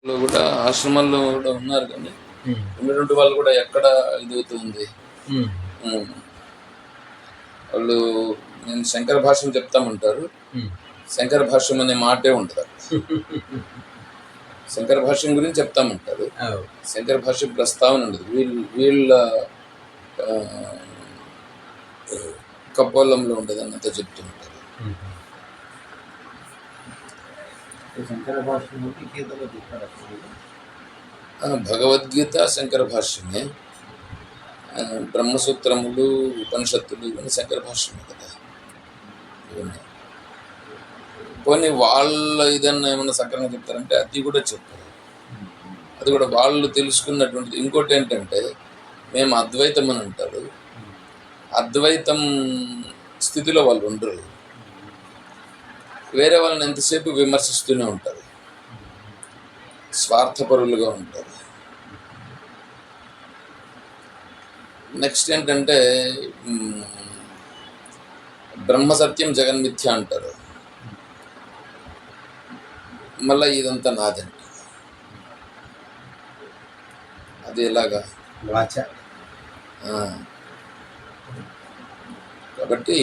లో కూడా ఆశ్రమాల్లో కూడా ఉన్నారు కానీ హ్మ్. ఉన్నటువంటి వాళ్ళు కూడా ఎక్కడ ఇదవుతుంది. హ్మ్. వాళ్ళు నేను శంకర భాష్యం చెప్తామంటారు. హ్మ్. శంకర భాష్యం అనే మాటే ఉండదు. శంకర భాష్యం గురించి చెప్తామంటారు. అవును. శంకర భాష్యం ప్రస్తావన ఉండదు. వీళ్ళ కపోలంలో ఉండదు అన్నంత చెప్తూ ఉంటారు. శంకర భాష్యం గీతలో చెప్పారు. భగవద్గీత శంకర భాష్యమే. బ్రహ్మసూత్రములు, ఉపనిషత్తులు ఇవన్నీ శంకర భాష్యమే కదా. ఇవన్నీ పోనీ వాళ్ళ ఏదన్నా ఏమన్నా సక్రంగా చెప్తారంటే అది కూడా చెప్పారు. అది కూడా వాళ్ళు తెలుసుకున్నటువంటిది. ఇంకోటి ఏంటంటే మేము అద్వైతం అని అంటారు. అద్వైతం స్థితిలో వాళ్ళు ఉండరు. వేరే వాళ్ళని ఎంతసేపు విమర్శిస్తూనే ఉంటారు. స్వార్థపరులుగా ఉంటారు. నెక్స్ట్ ఏంటంటే బ్రహ్మసత్యం జగన్మిథ్య అంటారు. మళ్ళీ ఇదంతా నాదండి. అది ఎలాగా? కాబట్టి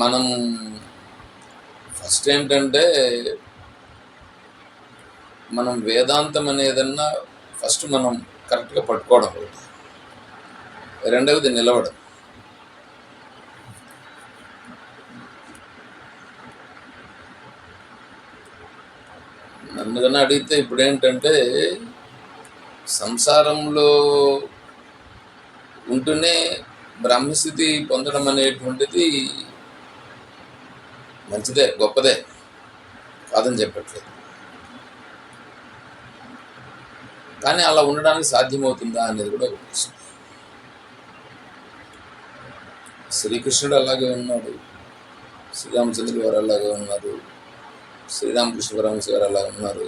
మనం ఫస్ట్ ఏంటంటే మనం వేదాంతం అనేదన్నా ఫస్ట్ మనం కరెక్ట్గా పట్టుకోవడం ఒకటి. రెండవది నిలవడం. నన్ను కన్నా అడిగితే ఇప్పుడు ఏంటంటే సంసారంలో ఉంటూనే బ్రహ్మస్థితి పొందడం అనేటువంటిది మంచిదే, గొప్పదే, కాదని చెప్పట్లేదు. కానీ అలా ఉండడానికి సాధ్యమవుతుందా అనేది కూడా ఒక ప్రశ్న. శ్రీకృష్ణుడు అలాగే ఉన్నాడు, శ్రీరామచంద్రుడు గారు అలాగే ఉన్నారు, శ్రీరామకృష్ణ పరమహంస గారు అలా ఉన్నారు.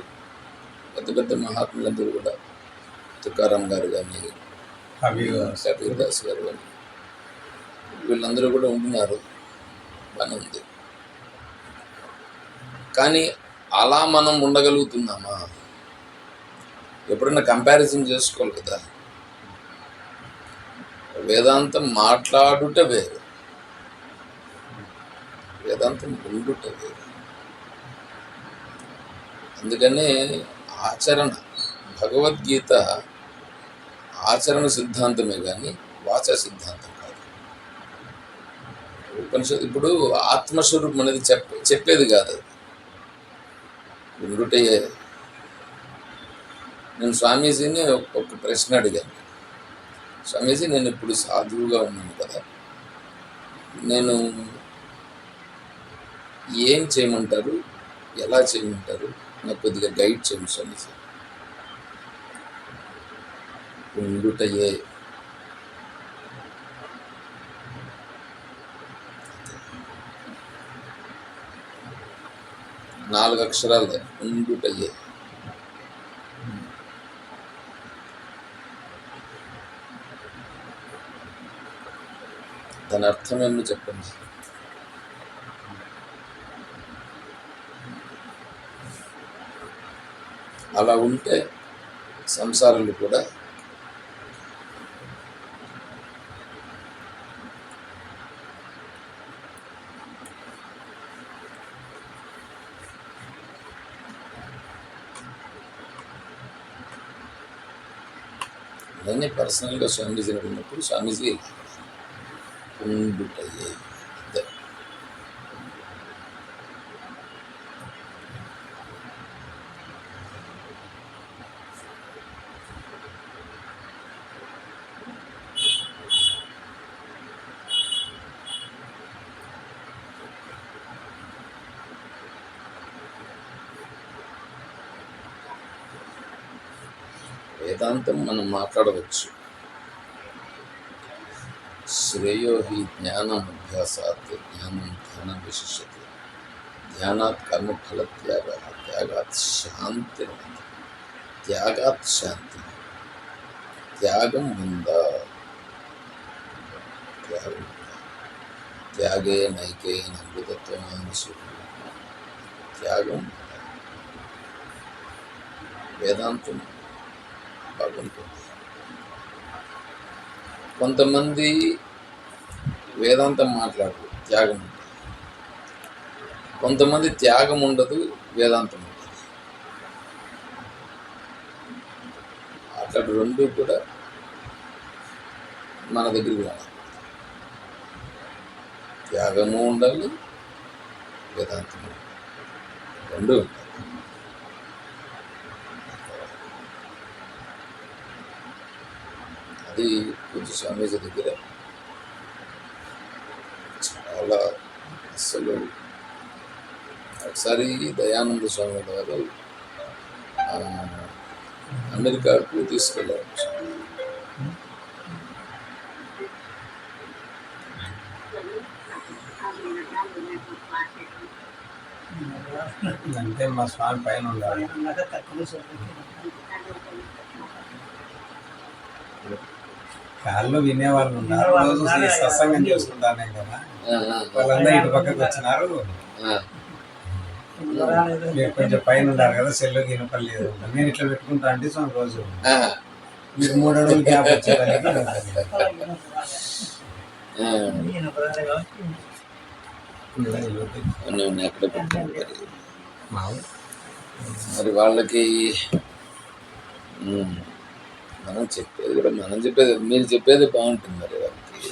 పెద్ద పెద్ద మహాత్ములందరూ కూడా తుకారాం గారు కానీ, కబీర్ దాస్ గారు కానీ, వీళ్ళందరూ కూడా ఉంటున్నారు. బాగానే ఉంది. కానీ అలా మనం ఉండగలుగుతున్నామా? ఎప్పుడన్నా కంపారిజన్ చేసుకోవాలి కదా. వేదాంతం మాట్లాడుట వేరు, వేదాంతం ఉండుట వేరు. అందుకనే ఆచరణ, భగవద్గీత ఆచరణ సిద్ధాంతమే కానీ వాచా సిద్ధాంతం కాదు. ఉపనిషత్తు ఇప్పుడు ఆత్మస్వరూపం అనేది చెప్పేది కాదు, ఉండుటయే. నేను స్వామీజీని ఒక ప్రశ్న అడిగాను. స్వామీజీ, నేను ఇప్పుడు సాధువుగా ఉన్నాను కదా, నేను ఏం చేయమంటారు, ఎలా చేయమంటారు, నాకు కొద్దిగా గైడ్ చేయండి స్వామీజీ. ఉండుటయే. 4 అక్షరాలే ఉండుటయే. దాని అర్థం ఏమో చెప్పండి. అలా ఉంటే సంసారాలు కూడా నేనే పర్సనల్గా స్వామీజీని అడిగినప్పుడు స్వామీజీ ఉండుటయే. వేదాంతం మనం మాట్లాడవచ్చు. శ్రేయో హి జ్ఞానం అభ్యాసాత్ జ్ఞానం ధ్యానం విశిష్యతే. ధ్యానాత్ కర్మఫల త్యాగ, త్యాగాత్ శాంతి, త్యాగాత్ శాంతి. త్యాగం ఉందా? త్యాగం త్యాగే నైకే అమృతత్వం. త్యాగం వేదాంతం బాగుంటుంది. కొంతమంది వేదాంతం మాట్లాడరు, త్యాగం ఉంటుంది. కొంతమంది త్యాగం ఉండదు, వేదాంతం ఉంటుంది. అట్లా రెండు కూడా మన దగ్గరికి రావాలి. త్యాగము ఉండాలి, వేదాంతం రెండు ఉండాలి. అది కొంచెం స్వామీజీ దగ్గర చాలా అసలు. ఒకసారి దయానంద స్వామి గారు అమెరికాకు తీసుకెళ్ళారు. అంటే మా స్వామి పైన ఉండాలి. కాళ్ళు వినేవాళ్ళు ఉన్నారు. రోజు సత్సంగం చేసుకుంటానే కదా, వాళ్ళందరూ ఇటు పక్కకు వచ్చినారు. మీరు కొంచెం పైన ఉండాలి కదా, సెల్లు వినపడలేదు. నేను ఇట్లా పెట్టుకుంటా అంటే స్వామి రోజు మీరు 3 అడుగులు గ్యాప్ వచ్చేదానికి ఎక్కడ పెట్టారు మరి వాళ్ళకి. మనం చెప్పేది కూడా మీరు చెప్పేది బాగుంటుంది మరి వాళ్ళకి.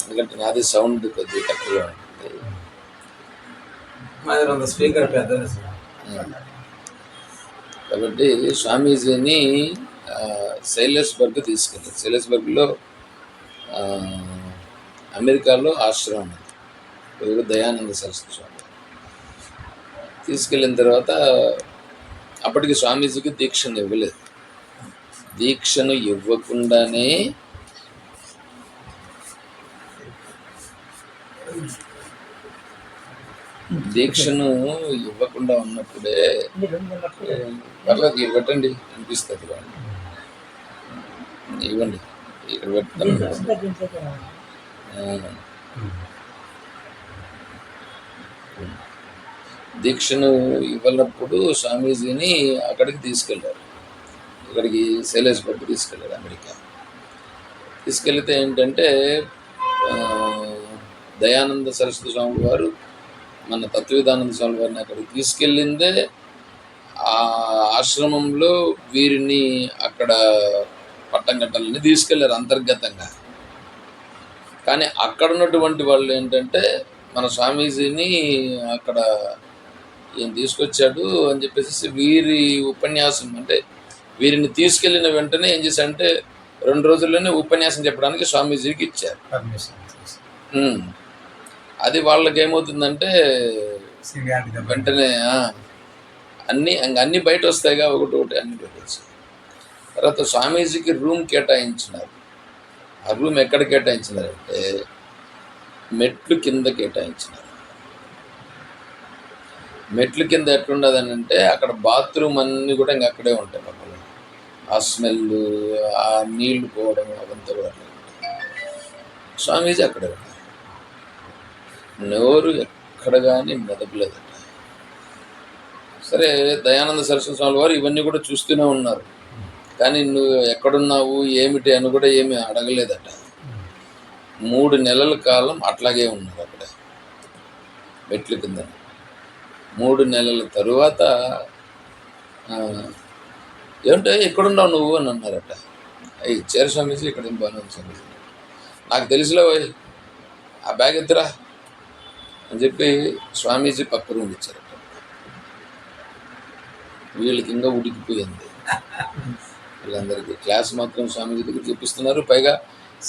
ఎందుకంటే నాది సౌండ్ కొద్దిగా తక్కువగా ఉంటుంది. స్పీకర్ పెద్దది. కాబట్టి స్వామీజీని సైలస్బర్గ్ తీసుకెళ్ళారు. సైలస్బర్గ్లో అమెరికాలో ఆశ్రమం ఉంది, ఇప్పుడు దయానంద సరస్వతి స్వామి. తీసుకెళ్ళిన తర్వాత అప్పటికి స్వామీజీకి దీక్షను ఇవ్వలేదు. దీక్షను ఇవ్వకుండానే ఉన్నప్పుడే పర్లేదు ఇవ్వటండి అనిపిస్తుంది. ఇవ్వండి ఇక్కడ పెట్టాను. దీక్షను ఇవ్వనప్పుడు స్వామీజీని అక్కడికి తీసుకెళ్ళారు. ఇక్కడికి సైలస్బర్గ్ తీసుకెళ్ళారు, అమెరికా. తీసుకెళ్తే ఏంటంటే దయానంద సరస్వతి స్వామి వారు, మన తత్వవేదానంద స్వామి వారిని అక్కడికి తీసుకెళ్ళిందే ఆ ఆశ్రమంలో వీరిని అక్కడ పట్టం కట్టాలని తీసుకెళ్లారు అంతర్గతంగా. కానీ అక్కడ ఉన్నటువంటి వాళ్ళు ఏంటంటే మన స్వామీజీని అక్కడ ఈయన తీసుకొచ్చాడు అని చెప్పేసి వీరి ఉపన్యాసం, అంటే వీరిని తీసుకెళ్ళిన వెంటనే ఏం చేశారంటే 2 రోజుల్లోనే ఉపన్యాసం చెప్పడానికి స్వామీజీకి ఇచ్చారు. అది వాళ్ళకి ఏమవుతుందంటే వెంటనే అన్నీ బయట వస్తాయిగా, ఒకటి అన్ని బయట వచ్చాయి. తర్వాత స్వామీజీకి రూమ్ కేటాయించినారు. ఆ రూమ్ ఎక్కడ కేటాయించినారంటే మెట్లు కింద కేటాయించినారు. మెట్లు కింద ఎట్లుండదని అంటే అక్కడ బాత్రూమ్ అన్నీ కూడా ఇంకా అక్కడే ఉంటాయి. పక్కన ఆ స్మెల్, ఆ నీళ్లు పోవడం అవంతా కూడా స్వామీజీ అక్కడే ఉంటారు. నోరు ఎక్కడ కానీ మెదపలేదట. సరే, దయానంద సరస్వతి స్వామి వారు ఇవన్నీ కూడా చూస్తూనే ఉన్నారు. కానీ నువ్వు ఎక్కడున్నావు ఏమిటి అని కూడా ఏమీ అడగలేదట. 3 నెలల కాలం అట్లాగే ఉన్నారు అక్కడ మెట్ల కింద. 3 నెలల తరువాత ఏమిటో ఎక్కడున్నావు నువ్వు అని అన్నారట. ఇచ్చారు స్వామీజీ, ఇక్కడ బాగానే ఉంది స్వామీజీ, నాకు తెలిసిలో ఆ బ్యాగ్ ఎత్తురా అని చెప్పి స్వామీజీ పక్క రూమ్ ఇచ్చారట. వీళ్ళకి ఇంకా ఉడికిపోయింది. వీళ్ళందరికీ క్లాస్ మాత్రం స్వామీజీ దగ్గర చూపిస్తున్నారు. పైగా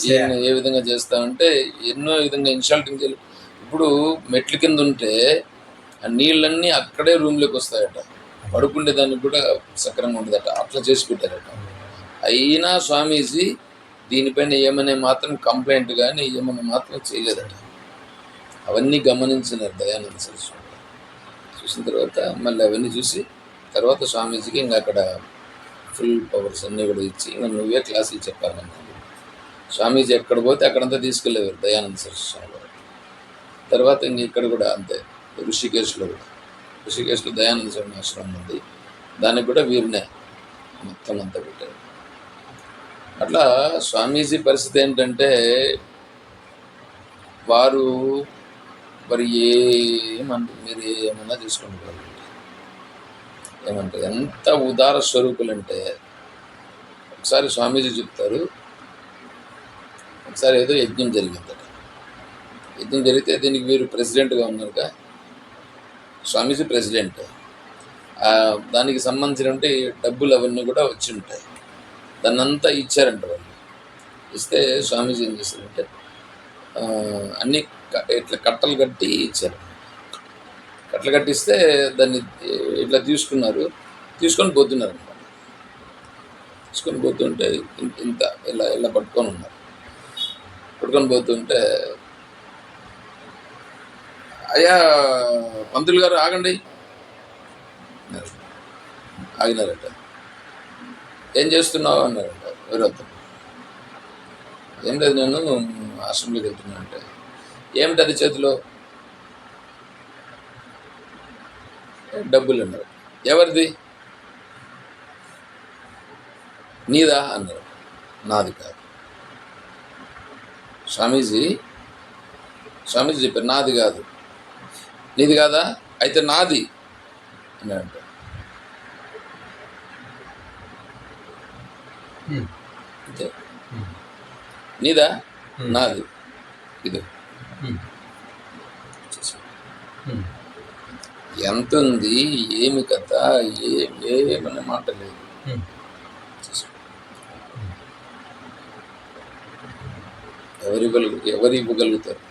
ఈయన ఏ విధంగా చేస్తామంటే ఎన్నో విధంగా ఇన్సల్టింగ్ చేయాలి. ఇప్పుడు మెట్ల కింద ఉంటే ఆ నీళ్ళన్నీ అక్కడే రూమ్లోకి వస్తాయట, పడుకుండే దానికి కూడా సక్రంగా ఉండదట. అట్లా చేసి పెట్టారట. అయినా స్వామీజీ దీనిపైన ఏమనే మాత్రం కంప్లైంట్ కానీ ఏమన్నా మాత్రం చేయలేదట. అవన్నీ గమనించినారు దయానంద సరస్వతి. చూసిన తర్వాత మళ్ళీ అవన్నీ చూసి తర్వాత స్వామీజీకి ఇంకా అక్కడ ఫుల్ పవర్స్ అన్నీ కూడా ఇచ్చి ఇంకా నువ్వే క్లాసులు చెప్పాలన్నాడు. స్వామీజీ ఎక్కడ పోతే అక్కడంతా తీసుకెళ్ళేవారు దయానంద సరస్వతి గారు. తర్వాత ఇంక ఇక్కడ కూడా అంతే, ఋషికేశ్లో దయానంద స్వామి ఆశ్రమం ఉంది. దానికి కూడా వీరినే మొత్తం అంతా పెట్టారు. అట్లా స్వామీజీ పరిస్థితి ఏంటంటే వారు మరి ఏమంటారు, మీరు ఏమన్నా చేసుకోండి వాళ్ళు ఏమంటారు, ఎంత ఉదార స్వరూపులంటే ఒకసారి స్వామీజీ చెప్తారు, ఒకసారి ఏదో యజ్ఞం జరిగిందట. యజ్ఞం జరిగితే దీనికి వీరు ప్రెసిడెంట్గా ఉన్నారుగా, స్వామీజీ ప్రెసిడెంట్. దానికి సంబంధించినటువంటి డబ్బులు అవన్నీ కూడా వచ్చి ఉంటాయి. దాన్ని అంతా ఇచ్చారంట వాళ్ళు. ఇస్తే స్వామీజీ ఏం చేశారంటే అన్నీ ఇట్లా కట్టలు కట్టి ఇచ్చారు. కట్టలు కట్టిస్తే దాన్ని ఇట్లా తీసుకొని పోతున్నారు అనమాట. తీసుకొని పోతుంటే ఇంత ఇలా ఇలా పట్టుకొని ఉన్నారు. పట్టుకొని పోతుంటే, అయ్యా పంతులు గారు ఆగండి ఆగినారట. ఏం చేస్తున్నావు అన్నారట ఎవరొద్దు. ఏం లేదు, నేను ఆశ్రమంలోకి వెళ్తున్నా అంటే, ఏమిటి అది చేతిలో? డబ్బులు అన్నారు. ఎవరిది? నీదా అన్నారు. నాది కాదు. స్వామీజీ చెప్పారు, నాది కాదు. నీది కాదా? అయితే నాది అని అంట. అంతే. నీదా? నాది. ఇది ఎంత ఉంది, ఏమి కథ, ఏమనే మాట లేదు. ఎవరు ఇవ్వగలుగుతారు?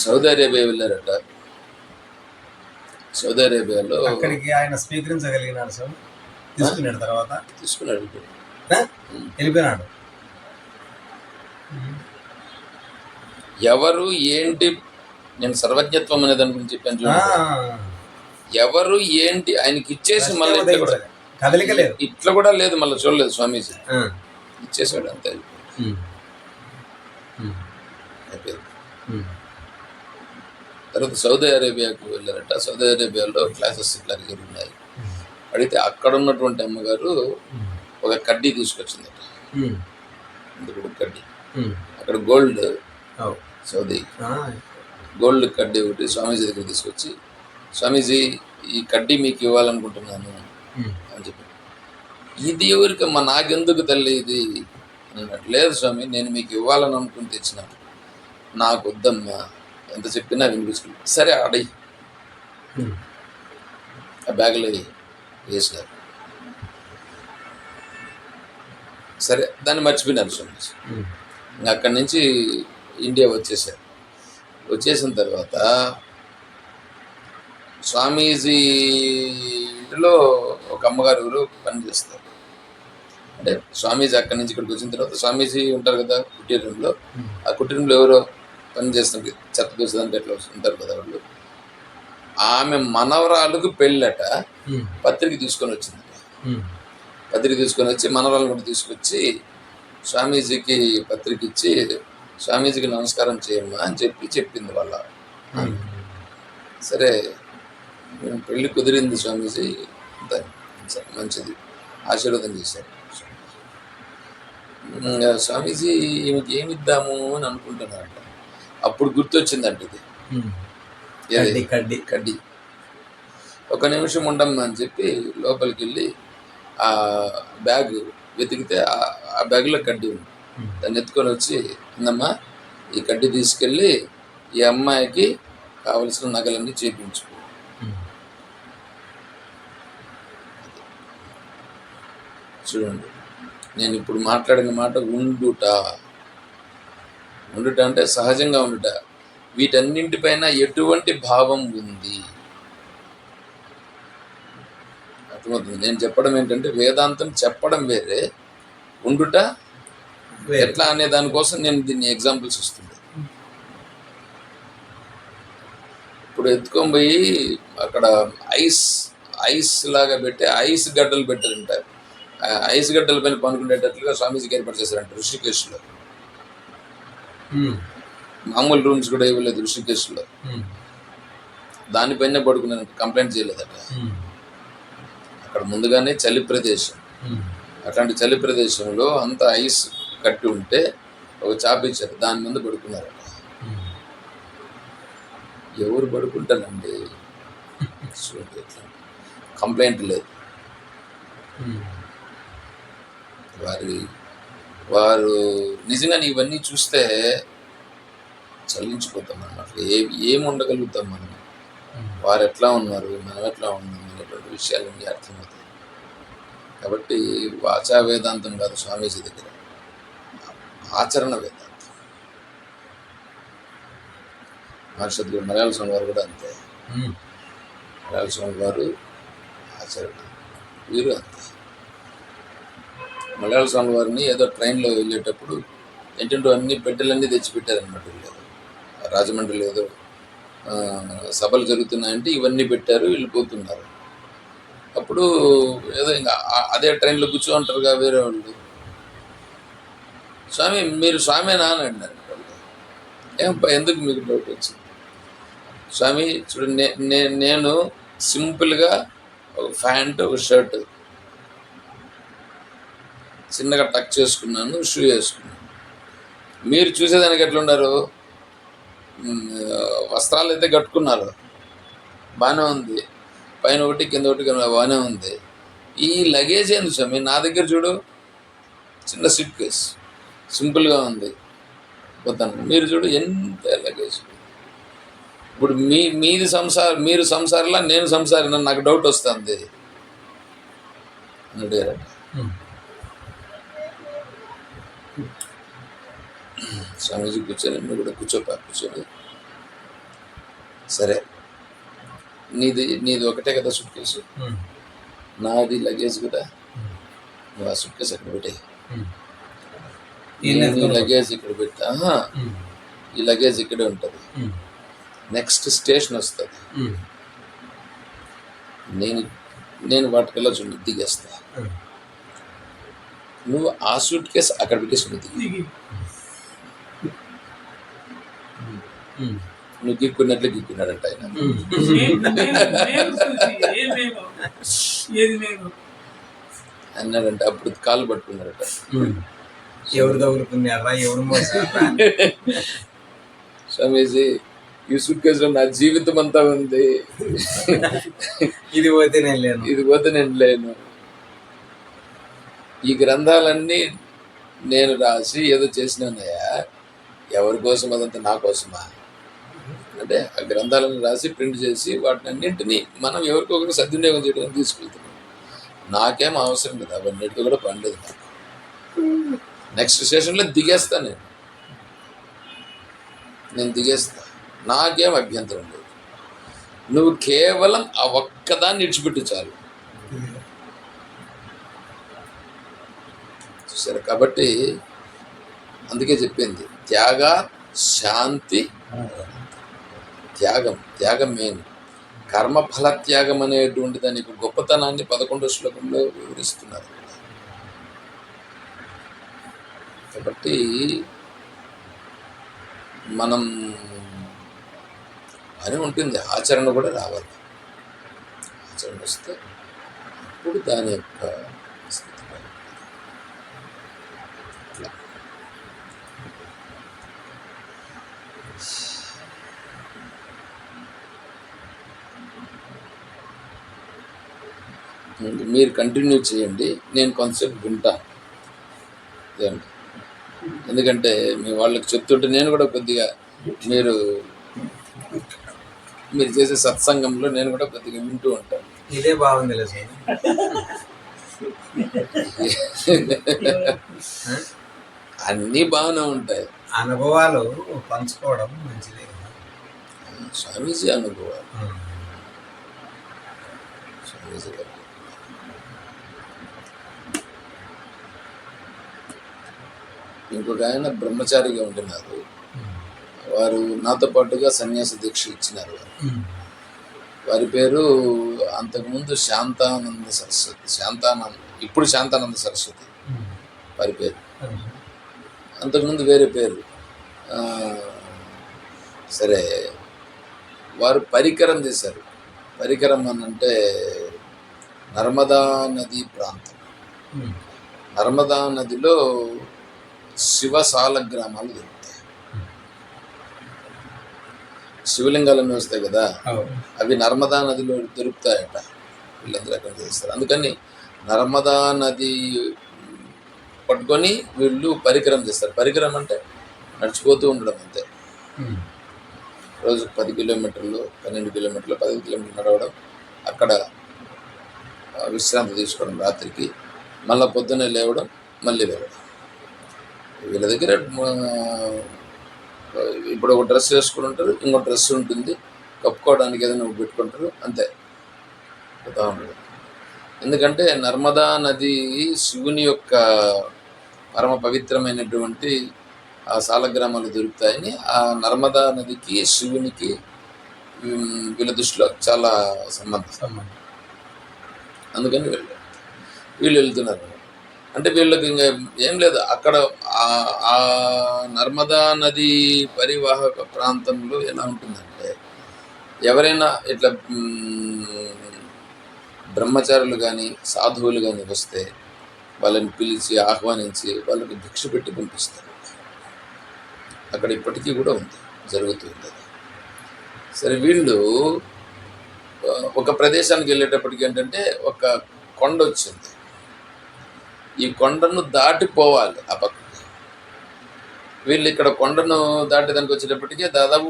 సౌదీ అరేబియా వెళ్ళారట. సౌదీ అరేబియాలో అక్కడికి ఆయన స్వీకరించగలిగినాడు సార్. తీసుకున్నాడు, తర్వాత తీసుకున్నాడు, వెళ్ళిపోయినాడు. ఎవరు ఏంటి, నేను సర్వజ్ఞత్వం అనే దాని గురించి చెప్పాను చూడండి. ఎవరు ఏంటి ఆయనకి ఇచ్చేసి మళ్ళీ కదలిక లేదు, ఇట్లా కూడా లేదు, మళ్ళీ చూడలేదు స్వామీజీ. ఇచ్చేసాడు, అంతే అయిపోయింది. తర్వాత సౌదీ అరేబియాకు వెళ్ళారట. సౌదీ అరేబియాలో క్లాసెస్ ఇట్లా జరుగుతున్నాయి. అడిగితే అక్కడ ఉన్నటువంటి అమ్మగారు ఒక కడ్డీ తీసుకొచ్చిందట. కడ్డీ అక్కడ గోల్డ్, సౌదీ గోల్డ్ కడ్డీ ఒకటి స్వామీజీ దగ్గర తీసుకొచ్చి, స్వామీజీ ఈ కడ్డీ మీకు ఇవ్వాలనుకుంటున్నాను అని చెప్పి. ఇది ఎవరికమ్మా, నాకెందుకు తల్లి ఇది అన్నట్టు. లేదు స్వామి, నేను మీకు ఇవ్వాలని అనుకుని తెచ్చినాను, నాకు వద్దమ్మా, ఎంత చెప్పినా వినిపించుకుంది. సరే ఆడి ఆ బ్యాగ్లో వేసినారు. సరే దాన్ని మర్చిపోయినారు స్వామీజీ. ఇంకా అక్కడి నుంచి ఇండియా వచ్చేసారు. వచ్చేసిన తర్వాత స్వామీజీలో ఒక అమ్మగారు ఎవరు పనిచేస్తారు. అంటే స్వామీజీ అక్కడి నుంచి ఇక్కడికి వచ్చిన తర్వాత స్వామీజీ ఉంటారు కదా కుటీరంలో, ఆ కుటీరంలో ఎవరో పని చేస్తున్నారు, చెత్త దూసడానికి అట్లా ఉంటారు కదా వాళ్ళు. ఆమె మనవరాలకు పెళ్ళట, పత్రిక తీసుకొని వచ్చింది. పత్రిక తీసుకొని వచ్చి మనవరాలు కూడా తీసుకొచ్చి స్వామీజీకి పత్రిక ఇచ్చి, స్వామీజీకి నమస్కారం చేయమ్మా అని చెప్పింది వాళ్ళ. సరే పెళ్ళి కుదిరింది స్వామీజీ, సరే మంచిది, ఆశీర్వాదం చేశారు. స్వామీజీ ఈమెకి ఏమిద్దాము అని అనుకుంటున్నారంట. అప్పుడు గుర్తొచ్చిందంట ఇది కడ్డీ. ఒక నిమిషం ఉండమ్మా అని చెప్పి లోపలికి వెళ్ళి ఆ బ్యాగ్ వెతికితే ఆ బ్యాగ్లో కడ్డీ ఉంది. దాన్ని ఎత్తుకొని వచ్చి, అందమ్మా ఈ కడ్డీ తీసుకెళ్ళి ఈ అమ్మాయికి కావలసిన నగలన్నీ చేయించుకో. చూడండి, నేను ఇప్పుడు మాట్లాడిన మాట ఉండుట అంటే సహజంగా ఉండుట. వీటన్నింటిపైన ఎటువంటి భావం ఉంది అర్థమవుతుంది. నేను చెప్పడం ఏంటంటే వేదాంతం చెప్పడం వేరే, ఉండుట ఎట్లా అనే దానికోసం నేను దీన్ని ఎగ్జాంపుల్స్ ఇస్తుంది. ఇప్పుడు ఎత్తుకొని పోయి అక్కడ ఐస్ లాగా పెట్టి ఐస్ గడ్డలు పెట్టారంటారు. ఐస్ గడ్డల పైన పనుకునేటట్లుగా స్వామీజీకి ఏర్పాటు చేశారంట ఋషికేశ్లో. మామూలు రూమ్స్ కూడా ఇవ్వలేదు ఋషికేశ్లో. దానిపైన పడుకున్నాను, కంప్లైంట్ చేయలేదట. అక్కడ ముందుగానే చలి ప్రదేశం, అట్లాంటి చలి ప్రదేశంలో అంత ఐస్ కట్టి ఉంటే ఒక చాప ఇచ్చారు, దాని మీద పడుకున్నారట. ఎవరు పడుకుంటారండి? చూడండి, కంప్లైంట్ లేదు. వారు నిజంగా ఇవన్నీ చూస్తే చలించిపోతాం అన్నమాట. ఏమి ఉండగలుగుతాం మనం, వారు ఎట్లా ఉన్నారు, మనం ఎట్లా ఉన్నాం అనేటువంటి విషయాలన్నీ అర్థమవుతాయి. కాబట్టి వాచా వేదాంతం కాదు స్వామీజీ దగ్గర, ఆచరణ వేదాంతం. మహర్షి మలయాళ స్వామి వారు కూడా అంతే. మలయాళ స్వామి వారు ఆచరణ, వీరు అంతే. మలయాళ స్వామి వారిని ఏదో ట్రైన్లో వెళ్ళేటప్పుడు ఏంటంటే అన్ని పెట్టెలన్నీ తెచ్చిపెట్టారనమాట. వీళ్ళు రాజమండ్రిలో ఏదో సభలు జరుగుతున్నాయంటే ఇవన్నీ పెట్టారు, వెళ్ళిపోతున్నారు. అప్పుడు ఏదో ఇంకా అదే ట్రైన్లో కూర్చో అంటారుగా వేరే వాళ్ళు, స్వామి మీరు స్వామేనా అని అన్నారు. ఏమప్పా ఎందుకు మీకు డౌట్ వచ్చింది? స్వామి చూడండి, నేను సింపుల్గా ఒక ప్యాంట్ ఒక షర్ట్ చిన్నగా టక్ చేసుకున్నాను, షూ వేసుకున్నాను. మీరు చూసేదానికి ఎట్లున్నారు? వస్త్రాలు అయితే కట్టుకున్నారు, బాగానే ఉంది, పైన ఒకటి కింద ఒకటి బాగానే ఉంది. ఈ లగేజ్ ఏంది స్వామి? నా దగ్గర చూడు, చిన్న సూట్ కేస్ సింపుల్గా ఉంది, పోతాను. మీరు చూడు ఎంత లగేజ్. ఇప్పుడు మీది సంసారం, మీరు సంసారంలా నేను సంసారం, నాకు డౌట్ వస్తుంది అని అడిగారట. స్వామీజీ కూర్చొని, మీరు కూడా కూర్చొని, సరే నీది ఒకటే కదా సూట్ కేసు, నాది లగేజ్ కదా, నువ్వు ఆ సూట్ కేసు అక్కడ పెట్టే, ఈ లగేజ్ ఇక్కడ పెట్టా, ఈ లగేజ్ ఇక్కడే ఉంటుంది, నెక్స్ట్ స్టేషన్ వస్తుంది, నేను వాటికల్లా చూడండి దిగేస్తా, నువ్వు ఆ సూట్ కేసు అక్కడ పెట్టేసి దిగి, నువ్వు గిక్కున్నట్లు గిక్కున్నాడంట ఆయన. అన్నాడంట. అప్పుడు కాళ్ళు పట్టుకున్నాడట. ఎవరు తగులుకున్నారా, ఎవరు మోసారా? స్వామీజీ ఈ సూట్ కేసులో నా జీవితం అంతా ఉంది, ఇది పోతే నేను లేను. ఈ గ్రంథాలన్నీ నేను రాసి ఏదో చేసినానయ్యా, ఎవరి కోసం? అదంతా నా కోసమా? అంటే ఆ గ్రంథాలను రాసి ప్రింట్ చేసి వాటిని అన్నింటినీ మనం ఎవరికొకరికి సద్వినియోగం చేయడానికి తీసుకెళ్తున్నాం. నాకేం అవసరం లేదు, అవన్నిటితో కూడా పనిలేదు నాకు. నెక్స్ట్ స్టేషన్లో దిగేస్తా, నేను దిగేస్తా, నాకేం అభ్యంతరం లేదు. నువ్వు కేవలం ఆ ఒక్కదాన్ని విడిచిపెట్టు చాలు. చూసారు? కాబట్టి అందుకే చెప్పింది త్యాగ శాంతి. త్యాగం మెయిన్. కర్మఫల త్యాగం అనేటువంటి దానికి గొప్పతనాన్ని 11వ శ్లోకంలో వివరిస్తున్నారు. కాబట్టి మనం అని ఉంటుంది, ఆచరణ కూడా రావాలి. ఆచరణ వస్తే అప్పుడు దాని యొక్క స్థితి మీరు కంటిన్యూ చేయండి, నేను కొంతసేపు వింటాను. ఎందుకంటే మీ వాళ్ళకి చెప్తుంటే నేను కూడా కొద్దిగా మీరు చేసే సత్సంగంలో నేను కూడా కొద్దిగా వింటూ ఉంటాను. ఇదే బాగుంది అన్నీ బాగానే ఉంటాయి. అనుభవాలు పంచుకోవడం మంచిదే. స్వామీజీ అనుభవాలు, స్వామీజీ గారు ఇంకొక ఆయన బ్రహ్మచారిగా ఉంటున్నారు. వారు నాతో పాటుగా సన్యాస దీక్ష ఇచ్చినారు. వారి పేరు అంతకుముందు శాంతానంద సరస్వతి, ఇప్పుడు శాంతానంద సరస్వతి వారి పేరు. అంతకుముందు వేరే పేరు. సరే, వారు పరికరం చేశారు. పరికరం అని అంటే నర్మదా నది ప్రాంతం. నర్మదా నదిలో శివసాల గ్రామాలు దొరుకుతాయి. శివలింగాలన్నీ వస్తాయి కదా, అవి నర్మదా నదిలో దొరుకుతాయట. వీళ్ళందరూ అక్కడ చేస్తారు. అందుకని నర్మదా నది పట్టుకొని వీళ్ళు పరికరం చేస్తారు. పరికరం అంటే నడిచిపోతూ ఉండడం అంతే. రోజు 10 కిలోమీటర్లు, 12 కిలోమీటర్లు, 15 కిలోమీటర్లు నడవడం, అక్కడ విశ్రాంతి తీసుకోవడం రాత్రికి, మళ్ళీ పొద్దున్నే లేవడం, మళ్ళీ వెళ్ళడం. వీళ్ళ దగ్గర ఇప్పుడు ఒక డ్రెస్ వేసుకుని ఉంటారు, ఇంకో డ్రెస్ ఉంటుంది, కప్పుకోవడానికి ఏదైనా పెట్టుకుంటారు, అంతే పోతా ఉండదు. ఎందుకంటే నర్మదా నది శివుని యొక్క పరమ పవిత్రమైనటువంటి ఆ సాలగ్రామాలు దొరుకుతాయని, ఆ నర్మదా నదికి శివునికి వీళ్ళ దృష్టిలో చాలా సంబంధం. అందుకని వీళ్ళు వెళ్తున్నారు. అంటే వీళ్ళకి ఇంకా ఏం లేదు. అక్కడ ఆ నర్మదా నది పరివాహక ప్రాంతంలో ఎలా ఉంటుందంటే, ఎవరైనా ఇట్లా బ్రహ్మచారులు కానీ సాధువులు కానీ వస్తే వాళ్ళని పిలిచి ఆహ్వానించి వాళ్ళకి భిక్ష పెట్టి పంపిస్తారు. అక్కడ ఇప్పటికీ కూడా ఉంది, జరుగుతుంది. సరే, వీళ్ళు ఒక ప్రదేశానికి వెళ్ళేటప్పటికి ఏంటంటే ఒక కొండ వచ్చింది. ఈ కొండను దాటిపోవాలి ఆ పక్కకి. వీళ్ళు ఇక్కడ కొండను దాటేదానికి వచ్చేటప్పటికే దాదాపు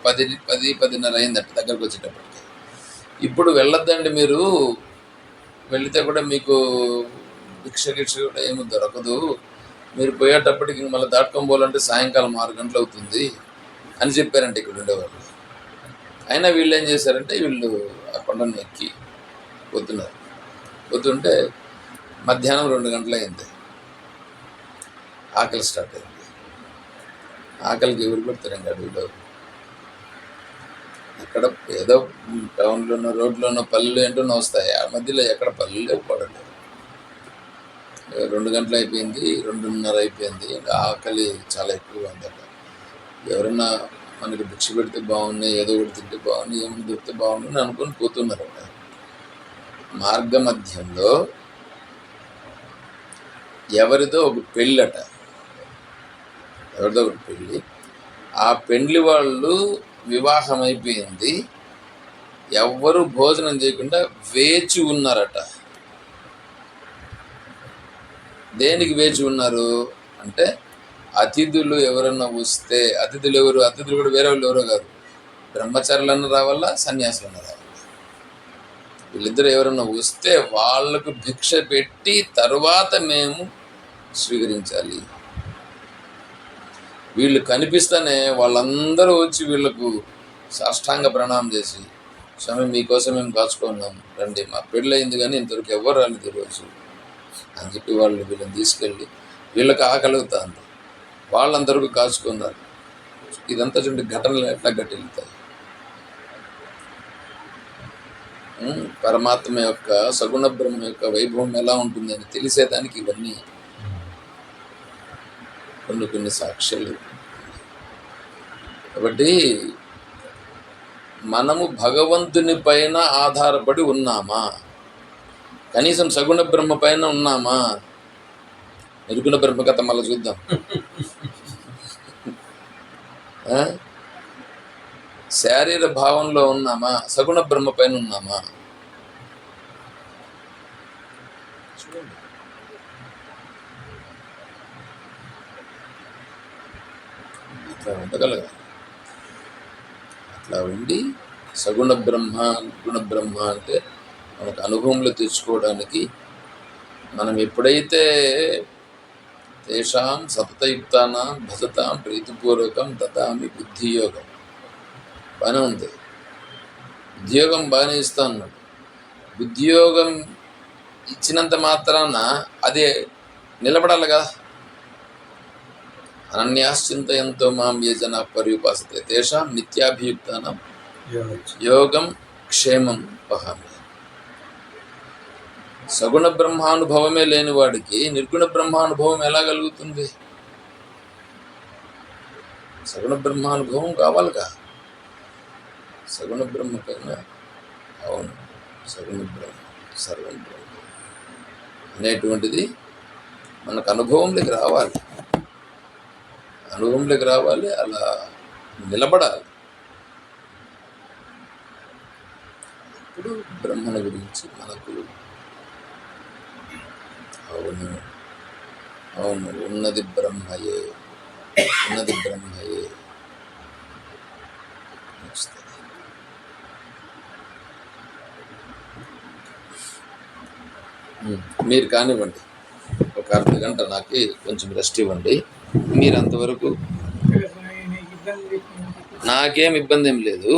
10-10:30 అయిందంట దగ్గరకు వచ్చేటప్పటికి. ఇప్పుడు వెళ్ళొద్దండి, మీరు వెళితే కూడా మీకు భిక్ష కూడా ఏమి దొరకదు, మీరు పోయేటప్పటికి మళ్ళీ దాటుకొని పోవాలంటే సాయంకాలం 6 గంటలు అవుతుంది అని చెప్పారంటే ఇక్కడ ఉండేవాళ్ళు. అయినా వీళ్ళు ఏం చేశారంటే, వీళ్ళు ఆ కొండను ఎక్కి పోతుంటే మధ్యాహ్నం 2 గంటలు అయింది. ఆకలి స్టార్ట్ అయింది. ఆకలికి ఎవరు పెడతారండి అడవిలో? అక్కడ ఏదో టౌన్లోనో రోడ్లోనో పల్లెలు ఏంటో వస్తాయి, ఆ మధ్యలో ఎక్కడ పల్లెలు లేవు, పడలేదు. 2 గంటలు అయిపోయింది, 2:30 అయిపోయింది. ఇంకా ఆకలి చాలా ఎక్కువగా ఉందట. ఎవరైనా మనకి భిక్ష పెడితే బాగున్నాయి, ఏదో ఒకటి తింటే బాగున్నాయి, ఏమైనా దొరికితే బాగుంటుంది అనుకొని పోతున్నారట. మార్గ మధ్యంలో ఎవరిదో ఒక పెళ్ళట, ఎవరిదో ఒకటి పెళ్ళి. ఆ పెండ్లి వాళ్ళు వివాహం అయిపోయింది, ఎవ్వరూ భోజనం చేయకుండా వేచి ఉన్నారట. దేనికి వేచి ఉన్నారు అంటే, అతిథులు ఎవరన్నా వస్తే, అతిథులు ఎవరు? అతిథులు కూడా వేరే వాళ్ళు ఎవరో కాదు, బ్రహ్మచారులన్నా రావాలా, సన్యాసులన్నా రావాలా. వీళ్ళిద్దరు ఎవరన్నా వస్తే వాళ్ళకు భిక్ష పెట్టి తరువాత మేము స్వీకరించాలి. వీళ్ళు కనిపిస్తేనే వాళ్ళందరూ వచ్చి వీళ్ళకు సాష్టాంగ ప్రణామం చేసి, స్వామి మీకోసం మేము కాచుకున్నాం, రండి, మా పెళ్ళయింది కానీ ఇంతవరకు ఎవరు రాలేదు ఈరోజు అని చెప్పి వాళ్ళు వీళ్ళని తీసుకెళ్ళి, వీళ్ళకి ఆకలుగుతుంది, వాళ్ళందరికీ కాచుకున్నారు. ఇదంతా చూడండి, ఘటనలు ఎట్లా గట్టెళ్తాయి. పరమాత్మ యొక్క సగుణ బ్రహ్మ యొక్క వైభవం ఎలా ఉంటుంది అని తెలిసేదానికి ఇవన్నీ కొన్ని సాక్ష్యాలు. కాబట్టి మనము భగవంతుని పైన ఆధారపడి ఉన్నామా? కనీసం సగుణ బ్రహ్మ పైన ఉన్నామా? నిర్గుణ బ్రహ్మ కథ మళ్ళీ చూద్దాం. శారీర భావంలో ఉన్నామా? సగుణ బ్రహ్మ పైన ఉన్నామా? చూడండి. అట్లా ఉండగలగాలి. అట్లా ఉండి సగుణ బ్రహ్మ నిర్గుణ బ్రహ్మ అంటే మనకు అనుభవంలో తెచ్చుకోవడానికి మనం ఎప్పుడైతే తేషాం సతతయుక్తానాం భజతాం ప్రీతిపూర్వకం దదామి బుద్ధియోగం, బాగానే ఉంది. బుద్ధియోగం బాగానే ఇస్తా అన్నాడు. బుద్ధియోగం ఇచ్చినంత మాత్రాన అదే నిలబడాలి కదా. అనన్యాశ్చింతయంతో మాం ఏ జనా పర్యుపాసతే తేషాం నిత్యాభియుక్తానాం యోగం క్షేమం వహామి. సగుణ బ్రహ్మానుభవమే లేని వాడికి నిర్గుణ బ్రహ్మానుభవం ఎలా కలుగుతుంది? సగుణ బ్రహ్మానుభవం కావాలిగా. సగుణ బ్రహ్మ కన్నా అవును సగుణ బ్రహ్మ సర్వం బ్రహ్మ అనేటువంటిది మనకు అనుభవంలోకి రావాలి, అనుభవంలోకి రావాలి, అలా నిలబడాలి. ఇప్పుడు బ్రహ్మను గురించి మనకు అవును అవును ఉన్నది బ్రహ్మయే, ఉన్నది బ్రహ్మయే వస్తుంది. మీరు కానివ్వండి, ఒక అర్ధ గంట నాకు కొంచెం రెస్ట్ ఇవ్వండి. మీరు అంతవరకు నాకేం ఇబ్బంది ఏం లేదు.